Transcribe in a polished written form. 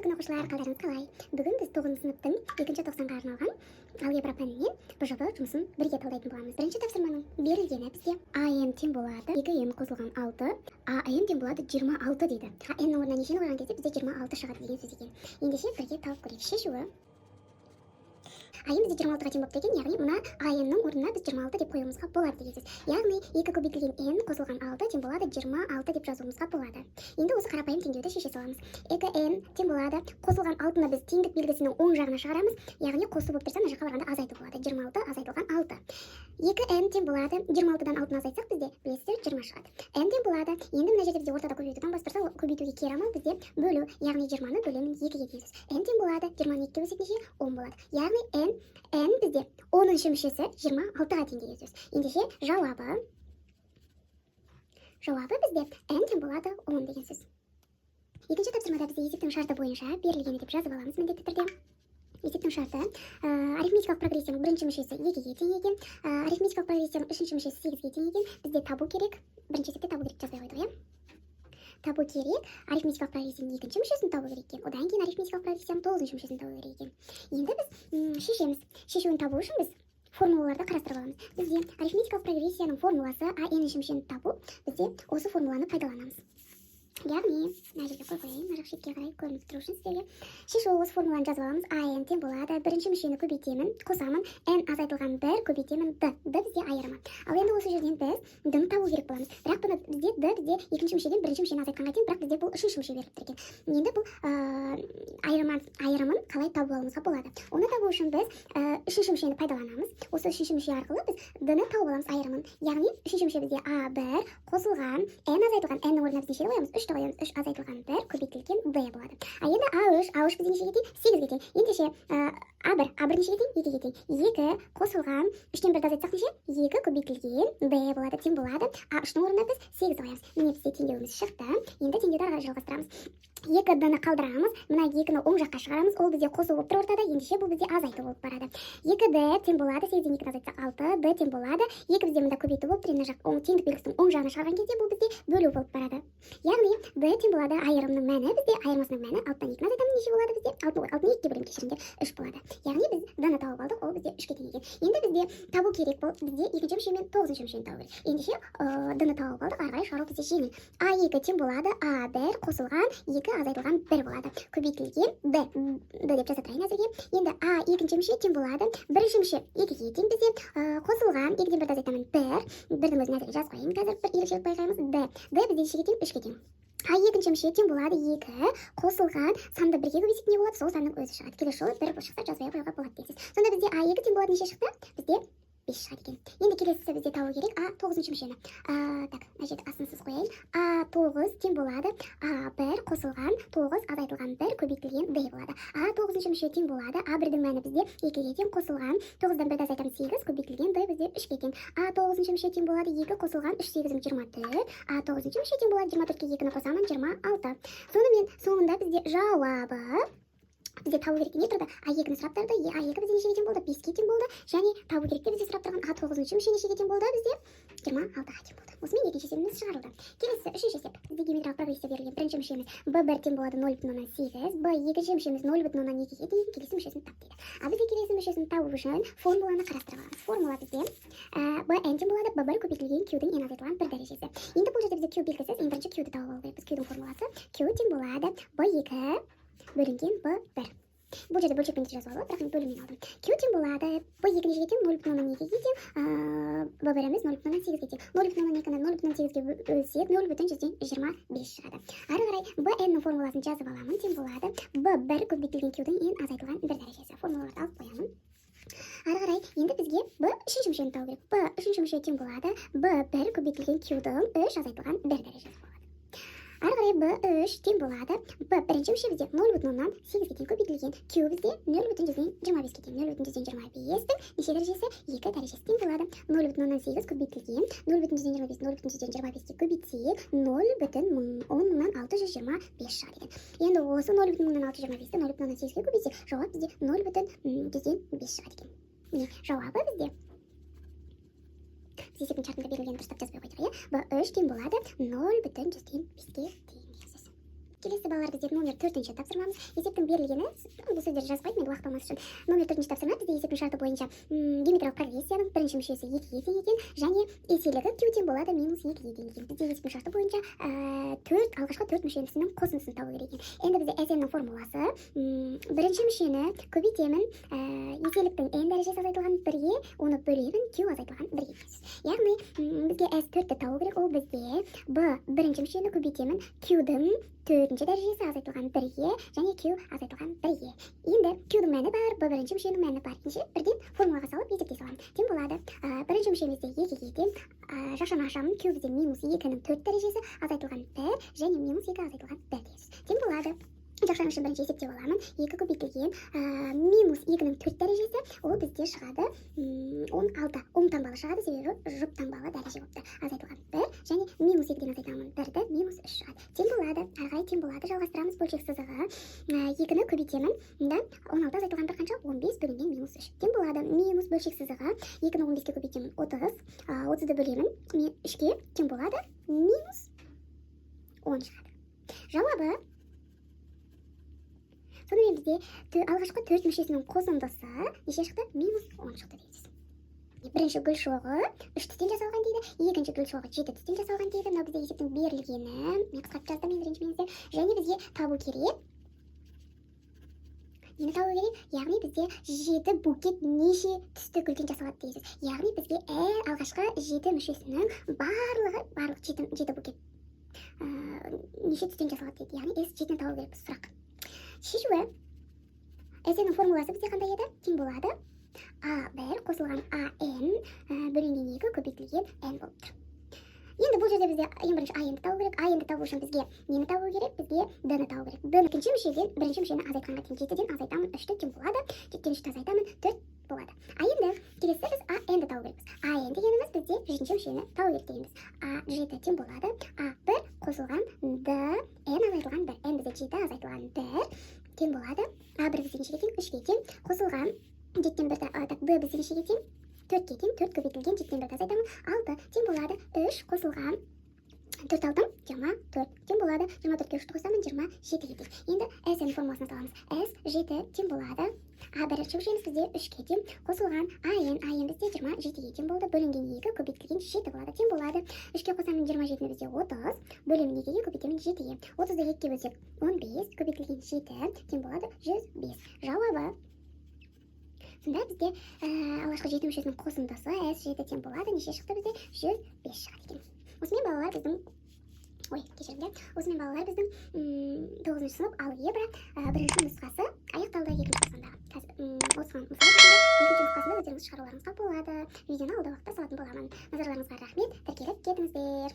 Қадірлі күн оқушылар, қалдарыңыз қалай? Бүгін біз 9 сыныптың 2-ші тоқсанға арналған алгебра пәнінен бұ жұмысын бірге талдайтын боламыз. Бірінші тапсырманың берілгені бізде АН тең болады 2N қосылған 6, АН тең болады 26 дейді. N-нің орнына нешені қойған кезде бізде 26 шығады деген сөз екен. Ендеше бірге тауып көрейік. Шешуі АН бізде 26-ға тең болып деген, яғни мына АН-нің орнына біз 26 деп қоюымызға болады деген сөз. Яғни 2 көбейтілген N қосылған 6 тең болады 26 деп жазуымызға болады. Енді осы қарапайым теңдеуді шеше саламыз. 2N тең болады қосылған 6-ны біз теңдік белгісінің оң жағына шығарамыз, яғни қосу болып тұрса мына жаққа барғанда азайту болады. 26 азайтылған 6. 2N тең болады 26-дан 6-ны азайтсақ бізде білесіздер 20 шығады. N тең болады. Енді мына жерде бізде ортада көбейтуден бас тұрса, көбейтуге кері амал бізде бөлу, яғни 20-ны бөлемін 2-ге деген сөз. N тең болады 20-ны 2-ге бөлсек неше? 10 болады. Яғни N бізде 10-шы мүшесі 26-ға тең деген сөз. Ендеше жауабы бізде N тең болады 10 деген сөз. Екінші тапсырмада бізде есептің шарты бойынша берілгені деп жазып аламыз міндетті түрде. Есептің шарты арифметикалық прогрессияның бірінші мүшесі 2-ге тең екен, арифметикалық прогрессияның үшінші мүшесі 8-ге тең екен. Бізде табу керек. Бірінші есепте табу керек жазбай қойдық, табу керек. Арифметикалық прогрессияның екінші мүшесін табу керек екен. Одан кейін арифметикалық прогрессияның 9-шы мүшесін табу керек екен. Енді біз шешеміз. Шешуін табу үшін біз формулаларды қарастырып аламыз. Бізде арифметикалық прогрессияның формуласы n-інші мүшені табу. Бізде осы формуланы пайдаланамыз. Яғни, мына жерге қойайын, мына жақ шетке қарай көрініп тұру үшін сіздерге. Шешу осы формуланы жазып аламыз. АН тең болады. Бірінші мүшені көбейтемін, қосамын. N азайтылған 1 көбейтемін D. D бізде айырымы. Ал енді осы жерден біз D-ны табу керек боламыз. Бірақ бұны бізде D бізде екінші мүшеден бірінші мүшені азайтқанға тең, бірақ бізде бұл үшінші мүше беріліп тұр екен. Енді бұл айырымын қалай табу алуымызға болады? Оны табу үшін біз үшінші мүшені пайдаланамыз. Осы үшінші мүше арқылы біз D-ны тауып аламыз айырымын. Яғни үшінші мүше бізде A1 қосылған N азайтылған N-нің орнына біз нешені қоямыз? 3 қоямыз. 3 азайтылған 1 көбейтілген D болады. Енді A3 бізде нешеге тең? 8-ге тең. Ендеше A1 нешеге тең? 2-ге тең. 2 қосылған 3-тен 1-ді азайтсақ неше? 2 көбейтілген D болады. Тең болады. A3-ның орнына біз 8 қоямыз. Міне бізде теңдеуіміз шықты. Енді теңдеуді әрі қарай жалғастырамыз. 2D-ны қалдырамыз. Мына 2-ні оң жаққа шығарамыз. Ол бізде қосу болып тұр ортада. Ендеше бұл бізде азайту болып барады. 2D тең болады. 8-ден 2-ні азайтсақ 6D тең болады. 2 бізде мында көбейту болып тұр. Мына жақ теңдік белгісінің оң жағына шығарған кезде бұл бізде бөлу болып барады. Яғни D тең болады. Айырымның мәні бізде айырмасының мәні 6-дан 2-ні азайтамыз. Неше болады бізде? 6-ны 2-ге бөлем, кешіріңдер, 3 болады. Яғни біз D-ны тауып алдық. Ол бізде 3-ге тең екен. Енді бізде табу керек бол. Бізде екінші мүше мен 9-шы мүшені табу керек. Ендеше D-ны тауып алдық. Ары қарай шығару бізде жеңіл. A2 тең болады. A1 қосылған 2 азайтылған 1 болады. Көбейтілген D деп жаза тұрайын әзірге. Енді A екінші мүше тең болады. Бірінші мүше 2-ге тең бізде қосылған 2-ден 1-ді азайтамын 1. 1-дің өзін әзірге жазып қояйын. Қазір бір ерекшелік байқаймыз. D бізде нешеге тең? 3-ге тең. екінші мүше тең болады 2 қосылған санды 1-ге көбейтсек не болады? Сол санның өзі шығады. Келесі жолы 1 шықса жазбай қоюға болады дейсіз. Сонда бізде A2 тең болады неше шықты? Бізде 5 шығады екен. Енді келесісі бізде табу керек A9-шы мүшені. Так, мына жерде асынсыз қояйын. A9 тең болады. A1 қосылған 9 азайтылған 1 көбейтілген D болады. A9-шы мүше тең болады. A1-дің мәні бізде 2-ге тең қосылған 9-дан 1-ді азайтамыз 8 көбейтілген D бізде 3-ге тең. A9-шы мүше тең болады 2 қосылған 3 8-дің 24. A9-шы мүше тең болады 24-ке 2-ні қосамын 26. Сонымен соңында бізде жауабы бізде табу керек не тұрды? A2-ні сұрап тұрды. A2 бізде нешеге тең болды? 5-ке тең болды. Және табу керек те бізде сұрап тұрған A9-шы мүше нешеге тең болды? Бізде 26-ға тең болды. Осымен екінші есебіміз шығарылды. Келесі үшінші есеп. Бізде геометриялық прогрессия берілген. Бірінші мүшеміз B1 тең болады 0,8. B екінші мүшеміз 0,2-ге тең. Келесі мүшесін тап дейді. Бізде келесі мүшесін табу үшін формуланы қарастырып аламыз. Формула бізде Bn тең болады B1 көбейтілген Q-дің n азайтылған 1 дәрежесі. Енді бұл жерде бізде Q белгісіз. Ең бірінші Q-ді тауып алу керек. Q-дің формуласы Q тең болады B2 бөлінген B1. Бұл жерде бөлшекпен жазып алып, бірақ мен бөліммен алдым. Q тең болады. B2 нешеге тең? 0,2-ге тең. B1-іміз 0,8-ге тең. 0,2-ні 0,8-ге бөлсек 0,125 шығады. Ары қарай Bn-нің формуласын жазып аламын. Тең болады B1 көбейтілген Q-дің n азайтылған 1 дәрежесі. Формулаларды алып қоямын. Ары қарай енді бізге B үшінші мүшені табу керек. B үшінші мүше тең болады. B1 көбейтілген Q-дің 3 азайтылған 1 дәрежесі болады. Ары қарай B3 тең болады. B бірінші мүше бізде 0,8-ге тең көбейтілген. Q бізде 0,125-ге тең. 0,125-тің неше дәрежесі? 2 дәрежесі тең болады. 0,8 көбейтілген. 0,125 0,125-ге көбейтсек 0,10,625 шығады екен. Енді осы 0,625-ті 0,8-ге көбейтсек жауап бізде 0,105 шығады екен. Міне жауабы бізде есептің шартында берілген дұрыстап жазбай қойдық. B3 тең болады 0,105-ге тең. келесі балалар бізде номер 4-ші тапсырмамыз. Есептің берілгені, бұл сөздерді жазып қойдым, енді уақыт болмас үшін. Номер 4-ші тапсырма бізде есептің шарты бойынша геометриялық прогрессияның бірінші мүшесі 2-ге тең екен, және еселігі q тең болады минус 2-ге тең екен. Бізде есептің шарты бойынша алғашқы 4 мүшесінің қосындысын табу керек екен. Енді бізде SN-нің формуласы бірінші мүшені көбейтемін, еселіктің n дәрежесі азайтылған 1-ге, оны бөлемін q азайтылған 1-ге. Яғни бізге S4-ті табу керек, ол бізде b бірінші мүшені көбейтемін, q-дің 4-ші дәрежесі азайтылған 1-ге және q азайтылған 1-ге. Енді q-дің мәні бар, b бірінші мүшенің мәні бар. Бірден формулаға салып есептей саламын. Тең болады. Бірінші мүшемізде 2-ге тең, жақшаны ашамын, q бізде минус 2-ның 4 дәрежесі азайтылған 1 және минус 2 азайтылған 1 дәрежесі. Тең болады. Жақшаны үшін бірінші есептеп аламын. 2 көбейтілген минус 2-ның 4 дәрежесі, ол бізде шығады 16. Оң таңбалы шығады, себебі жұп таңбалы дәреже болыпты. Азайтылған 1 және минус 2-ден азайтамын 1-ді, минус 3 шығады. Тең болады. Әрғай тең болады. Жалғастырамыз. Бөлшек сызығы 2-ні көбейтемін. 16 азайтылған 1 қанша? 15 бөлінген минус 3. Тең болады. Минус бөлшек сызығы 2-ні 15-ке көбейтемін. 30. 30-ды бөлемін 3-ке. Тең болады. Минус 10 шығады. Жауабы сонымен бізде алғашқы 4 мүшесінің қосындысы неше шықты? Минус 10 шықты дейсіз. Бірінші гүл шоғы 3 тістен жасалған дейді, екінші гүл шоғы 7 тістен жасалған дейді. Мынау бізде есептің берілгені, мен қысқартып жаздым бірінші менізде, және бізге табу керек. Нені табу керек? Яғни бізде 7 букет неше түсті гүлден жасалады дейсіз. Яғни бізге алғашқы 7 мүшесінің барлық 7 букет неше түстен жасалады дейді. Яғни S7-ні табу керек біз сұрақ. Шешуі SN-нің формуласы бізде қандай еді? Тең болады A1 қосылған AN бөлінген 2 көбейтілген N болып тұр. Енді бұл жерде бізде ең бірінші AN-ді табу керек. AN-ді табу үшін бізге нені табу керек? Бізге D-ні табу керек. D-ні екінші мүшеден бірінші мүшені азайтқанға тең. 7-ден азайтамын 3-ті тең болады. 7-ден 3-ті азайтамын 4 болады. Енді келесі біз AN-ді табу керекпіз. AN дегеніміз бізде 7-ші мүшені табу керек дегенбіз. A7 тең болады A1 қосылған D N азайтылған 1. N бізде 7 азайтылған 1 тең болады. A1 бізде нешеге тең? 3-ге тең. Қосылған 7-тен 1 B бізде нешеге тең? 4-ге тең. 4 көбейтілген 7-тен 1 азайтамын 6 тең болады. 3 қосылған 4 алдым 24 тең болады. 24-ке 3-ті қосамын 27-ге тең. Енді S-нің формуласына саламыз. S7 тең болады. Бірінші мүшеміз бізде 3-ге тең. Қосылған AN бізде 27-ге тең болды. Бөлінген 2 көбейтілген 7 болады. Тең болады. 3-ке қосамын 27-ні бізде 30. Бөлімін 2-ге көбейтемін 7-ге. 30-ды 2-ге бөлсек 15 көбейтілген 7 тең болады 105. Жауабы сонда бізде алғашқы 7 мүшесінің қосындысы S7 тең болады. Неше шықты бізде? 105 шығады екен. Осымен балалар біздің Осымен балалар біздің 9-шы сынып алгебра бірінші нұсқасы аяқталды. Екінші нұсқасында осыған мысалы екінші нұсқасында өздеріңіз шығаруларыңызға болады. Видеоны алдағы уақытта салатын боламын. Назарларыңызға рахмет. Тіркеліп кетіңіздер.